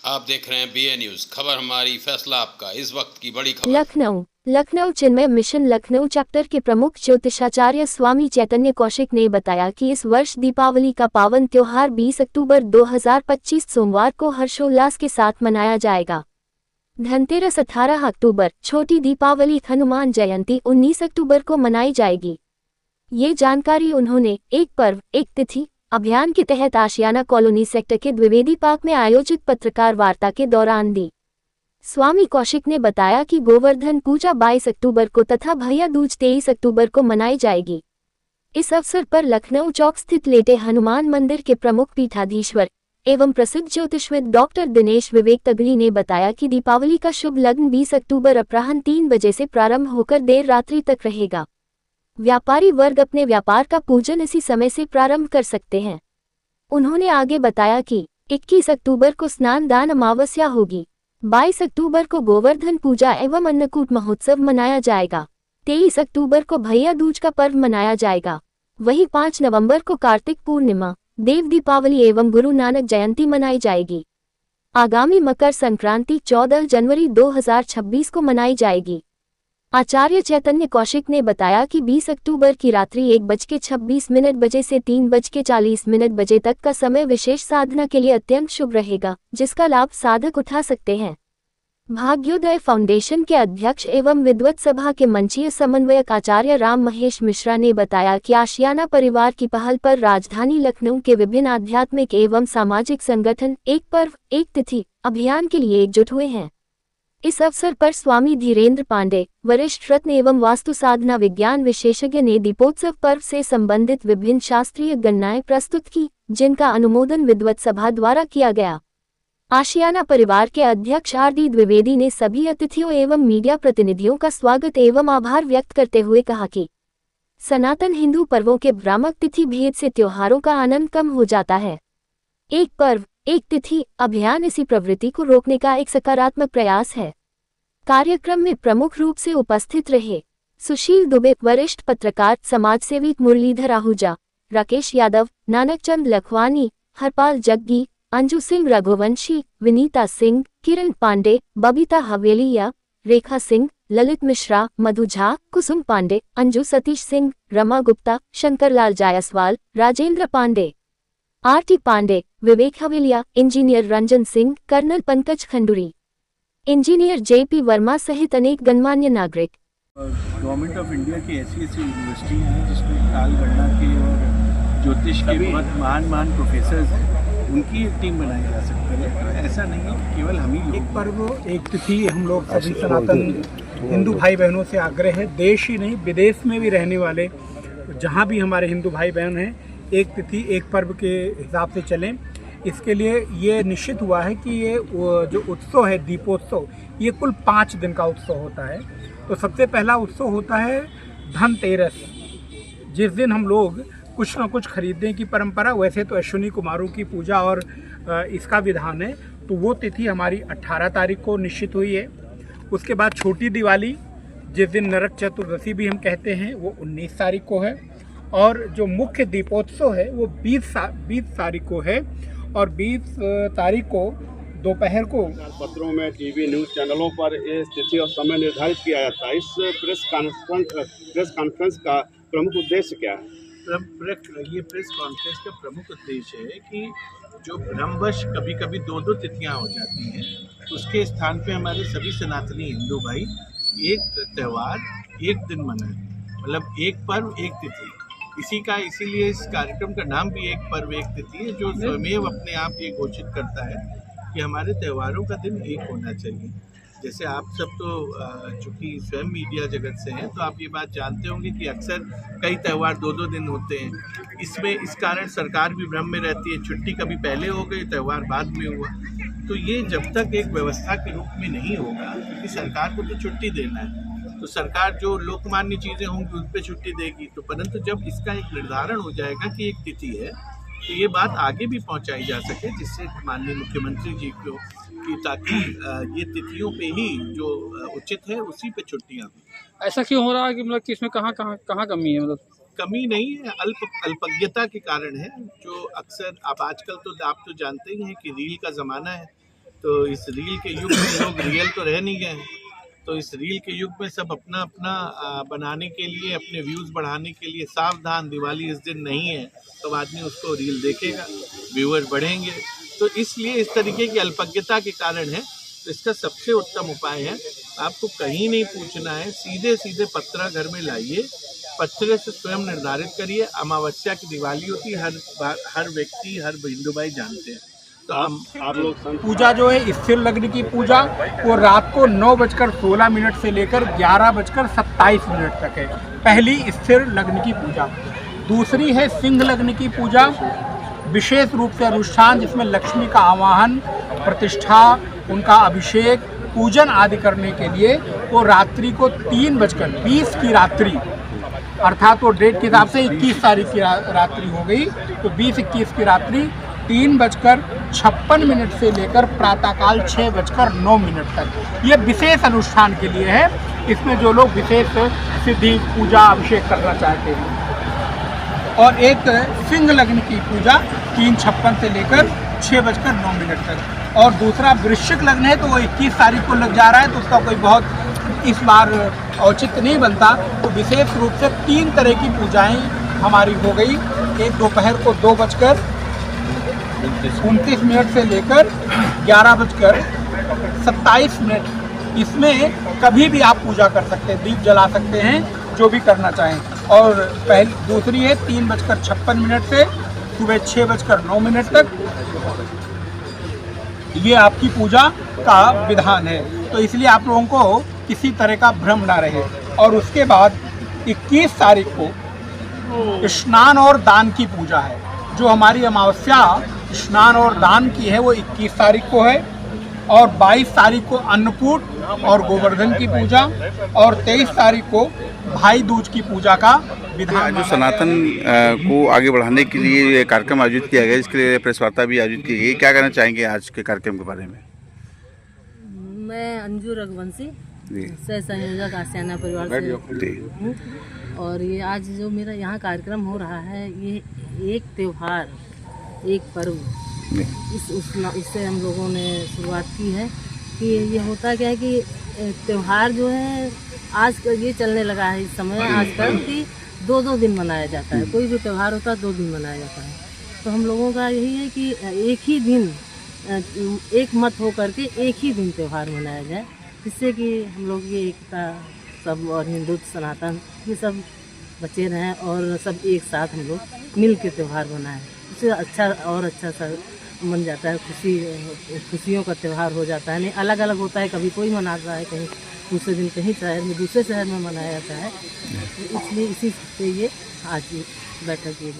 आप देख रहे हैं BA न्यूज, खबर हमारी फैसला आपका। इस वक्त की बड़ी खबर। लखनऊ चिन्मय मिशन लखनऊ चैप्टर के प्रमुख ज्योतिषाचार्य स्वामी चैतन्य कौशिक ने बताया कि इस वर्ष दीपावली का पावन त्योहार 20 अक्टूबर 2025 सोमवार को हर्षोल्लास के साथ मनाया जाएगा। धनतेरस 18 अक्टूबर, छोटी दीपावली हनुमान जयंती 19 अक्टूबर को मनाई जाएगी। ये जानकारी उन्होंने एक पर्व एक तिथि अभियान के तहत आशियाना कॉलोनी सेक्टर के द्विवेदी पार्क में आयोजित पत्रकार वार्ता के दौरान दी। स्वामी कौशिक ने बताया कि गोवर्धन पूजा 22 अक्टूबर को तथा भैया दूज 23 अक्टूबर को मनाई जाएगी। इस अवसर पर लखनऊ चौक स्थित लेटे हनुमान मंदिर के प्रमुख पीठाधीश्वर एवं प्रसिद्ध ज्योतिषविद डॉक्टर दिनेश विवेक तगड़ी ने बताया कि दीपावली का शुभ लग्न 20 अक्टूबर अपराह्न 3 बजे से प्रारंभ होकर देर रात्रि तक रहेगा। व्यापारी वर्ग अपने व्यापार का पूजन इसी समय से प्रारंभ कर सकते हैं। उन्होंने आगे बताया कि 21 अक्टूबर को स्नान दान अमावस्या होगी। 22 अक्टूबर को गोवर्धन पूजा एवं अन्नकूट महोत्सव मनाया जाएगा। 23 अक्टूबर को भैया दूज का पर्व मनाया जाएगा। वहीं 5 नवंबर को कार्तिक पूर्णिमा, देव दीपावली एवं गुरु नानक जयंती मनाई जाएगी। आगामी मकर संक्रांति 14 जनवरी 2026 को मनाई जाएगी। आचार्य चैतन्य कौशिक ने बताया कि 20 अक्टूबर की रात्रि 1:26 बजे से 3:40 बजे तक का समय विशेष साधना के लिए अत्यंत शुभ रहेगा, जिसका लाभ साधक उठा सकते हैं। भाग्योदय फाउंडेशन के अध्यक्ष एवं विद्वत सभा के मंचीय समन्वयक आचार्य राम महेश मिश्रा ने बताया कि आशियाना परिवार की पहल पर राजधानी लखनऊ के विभिन्न आध्यात्मिक एवं सामाजिक संगठन एक पर्व एक तिथि अभियान के लिए एकजुट हुए हैं। इस अवसर पर स्वामी धीरेन्द्र पांडे, वरिष्ठ रत्न एवं वास्तु साधना विज्ञान विशेषज्ञ ने दीपोत्सव पर्व से संबंधित विभिन्न शास्त्रीय गणनाएं प्रस्तुत की, जिनका अनुमोदन विद्वत सभा द्वारा किया गया। आशियाना परिवार के अध्यक्ष RD द्विवेदी ने सभी अतिथियों एवं मीडिया प्रतिनिधियों का स्वागत एवं आभार व्यक्त करते हुए कहा कि सनातन हिंदू पर्वों के भ्रामक तिथि भेद से त्योहारों का आनंद कम हो जाता है। एक पर्व एक तिथि अभियान इसी प्रवृत्ति को रोकने का एक सकारात्मक प्रयास है। कार्यक्रम में प्रमुख रूप से उपस्थित रहे सुशील दुबे, वरिष्ठ पत्रकार, समाजसेवी Murlidhar Ahuja, Rakesh Yadav, Nanakchand Lakhwani, Harpal Jaggi, Anju Singh Raghuvanshi, Vinita Singh, Kiran Pandey, Babita Haveliya, Rekha Singh, Lalit Mishra, Madhu Jha, Kusum Pandey, Anju Satish Singh, Rama Gupta, Shankarlal Jaiswal, Rajendra Pandey, RT Pandey, Vivek Haveliya, engineer Ranjan Singh, colonel Pankaj Khanduri, engineer JP Verma सहित अनेक गणमान्य नागरिक। गवर्नमेंट ऑफ इंडिया की ऐसी यूनिवर्सिटी है जिसमें काल गणना के और ज्योतिष के बहुत महान प्रोफेसर्स हैं, उनकी एक टीम बनाई जा सकती है। तो ऐसा नहीं है केवल हम ही एक पर्व एक तिथि हम लोग सभी सनातन हिंदू भाई बहनों से आग्रह है, देश ही नहीं विदेश में भी रहने वाले जहाँ भी हमारे हिंदू भाई बहन हैं, एक तिथि एक पर्व के हिसाब से चलें। इसके लिए ये निश्चित हुआ है कि ये जो उत्सव है दीपोत्सव, ये कुल 5 दिन का उत्सव होता है। तो सबसे पहला उत्सव होता है धनतेरस, जिस दिन हम लोग कुछ ना कुछ खरीदने की परंपरा, वैसे तो अश्विनी कुमारों की पूजा और इसका विधान है, तो वो तिथि हमारी 18 तारीख को निश्चित हुई है। उसके बाद छोटी दिवाली, जिस दिन नरक चतुर्दशी भी हम कहते हैं, वो 19 तारीख को है। और जो मुख्य दीपोत्सव है वो 20 तारीख को है। और 20 तारीख को दोपहर को पत्रों में, TV न्यूज़ चैनलों पर इस तिथि और समय निर्धारित किया जाता है। इस प्रेस कॉन्फ्रेंस का प्रमुख उद्देश्य क्या है? ये प्रेस कॉन्फ्रेंस का प्रमुख उद्देश्य है कि जो भ्रमवश कभी कभी 2-2 तिथियां हो जाती हैं, उसके स्थान पे हमारे सभी सनातनी हिंदू भाई एक त्यौहार एक दिन मनाएं, मतलब एक पर्व एक तिथि। इसीलिए इस कार्यक्रम का नाम भी एक पर्व एक तिथि है, जो स्वयं अपने आप ये घोषित करता है कि हमारे त्योहारों का दिन एक होना चाहिए। जैसे आप सब तो चूँकि स्वयं मीडिया जगत से हैं, तो आप ये बात जानते होंगे कि अक्सर कई त्यौहार 2-2 दिन होते हैं। इस कारण सरकार भी भ्रम में रहती है, छुट्टी कभी पहले हो गई, त्यौहार बाद में हुआ। तो ये जब तक एक व्यवस्था के रूप में नहीं होगा, क्योंकि सरकार को तो छुट्टी देना है, तो सरकार जो लोकमान्य चीज़ें होंगी उन पर छुट्टी देगी। तो परंतु जब इसका एक निर्धारण हो जाएगा कि एक तिथि है, तो ये बात आगे भी पहुंचाई जा सके, जिससे माननीय मुख्यमंत्री जी को कि ताकि ये तिथियों पे ही जो उचित है उसी पे छुट्टियां हों। ऐसा क्यों हो रहा है कि मतलब कि इसमें कहाँ कमी है? मतलब कमी नहीं है, अल्पज्ञता के कारण है। जो अक्सर आप आजकल तो आप तो जानते ही हैं कि रील का ज़माना है, तो इस रील के युग में लोग रियल तो रह नहीं गए हैं, तो इस रील के युग में सब अपना अपना बनाने के लिए, अपने व्यूज़ बढ़ाने के लिए सावधान। दिवाली इस दिन नहीं है तो आदमी उसको रील देखेगा, व्यूअर्स बढ़ेंगे, तो इसलिए इस तरीके की अल्पज्ञता के कारण है। तो इसका सबसे उत्तम उपाय है, आपको कहीं नहीं पूछना है, सीधे सीधे पत्रा घर में लाइए, पत्रे से स्वयं निर्धारित करिए। अमावस्या की दिवाली होती है, हर व्यक्ति, हर हिंदू भाई जानते हैं। तो आप लोग पूजा जो है स्थिर लग्न की पूजा, वो रात को 9:16 से लेकर 11:27 तक है, पहली स्थिर लग्न की पूजा। दूसरी है सिंह लग्न की पूजा, विशेष रूप से अनुष्ठान जिसमें लक्ष्मी का आवाहन, प्रतिष्ठा, उनका अभिषेक, पूजन आदि करने के लिए वो रात्रि को 3:20 की रात्रि, अर्थात वो डेट के हिसाब से 21 तारीख की रात्रि हो गई, तो 20-21 की रात्रि 3:56 से लेकर प्रातःकाल 6:09 तक। ये विशेष अनुष्ठान के लिए है, इसमें जो लोग विशेष सिद्धि पूजा अभिषेक करना चाहते हैं। और एक सिंह लग्न की पूजा 3:56 से लेकर 6:09 तक। और दूसरा वृश्चिक लग्न है तो वो 21 तारीख को लग जा रहा है, तो उसका कोई बहुत इस बार औचित्य नहीं बनता। तो विशेष रूप से 3 तरह की पूजाएं हमारी हो गई। एक दोपहर को 2:29 से लेकर 11:27। इसमें कभी भी आप पूजा कर सकते हैं, दीप जला सकते हैं, जो भी करना चाहें। और दूसरी है 3:56 से सुबह 6:09 तक। ये आपकी पूजा का विधान है, तो इसलिए आप लोगों को किसी तरह का भ्रम ना रहे। और उसके बाद 21 तारीख को स्नान और दान की पूजा है। जो हमारी अमावस्या स्नान और दान की है वो 21 तारीख को है, और 22 तारीख को अन्नकूट और गोवर्धन की पूजा, और 23 तारीख को भाई दूज की पूजा का विधान। जो सनातन को आगे बढ़ाने के लिए ये कार्यक्रम आयोजित किया गया, इसके लिए प्रेस वार्ता भी आयोजित की गई, क्या कहना चाहेंगे आज के कार्यक्रम के बारे में? मैं अंजू रघुवंशी, सह संयोजक आसियाना परिवार से हूँ। और ये आज जो मेरा यहाँ कार्यक्रम हो रहा है, ये एक त्यौहार, एक पर्व, उससे हम लोगों ने शुरुआत की है। कि ये होता क्या है कि त्यौहार जो है आजकल ये चलने लगा है इस समय आजकल कि 2-2 दिन मनाया जाता है। कोई भी त्यौहार होता है 2 दिन मनाया जाता है। तो हम लोगों का यही है कि एक ही दिन, एक मत हो करके एक ही दिन त्यौहार मनाया जाए, जिससे कि हम लोग ये एकता सब और हिंदुत्व सनातन ये सब बचे रहें और सब एक साथ हम लोग मिल के त्यौहार मनाएं। उससे अच्छा और अच्छा सा बन जाता है, खुशियों का त्यौहार हो जाता है। नहीं अलग अलग होता है, कभी कोई मनाता है, कहीं दूसरे दिन कहीं शहर में दूसरे शहर में मनाया जाता है। इसलिए इसी से ये आज की बैठक ये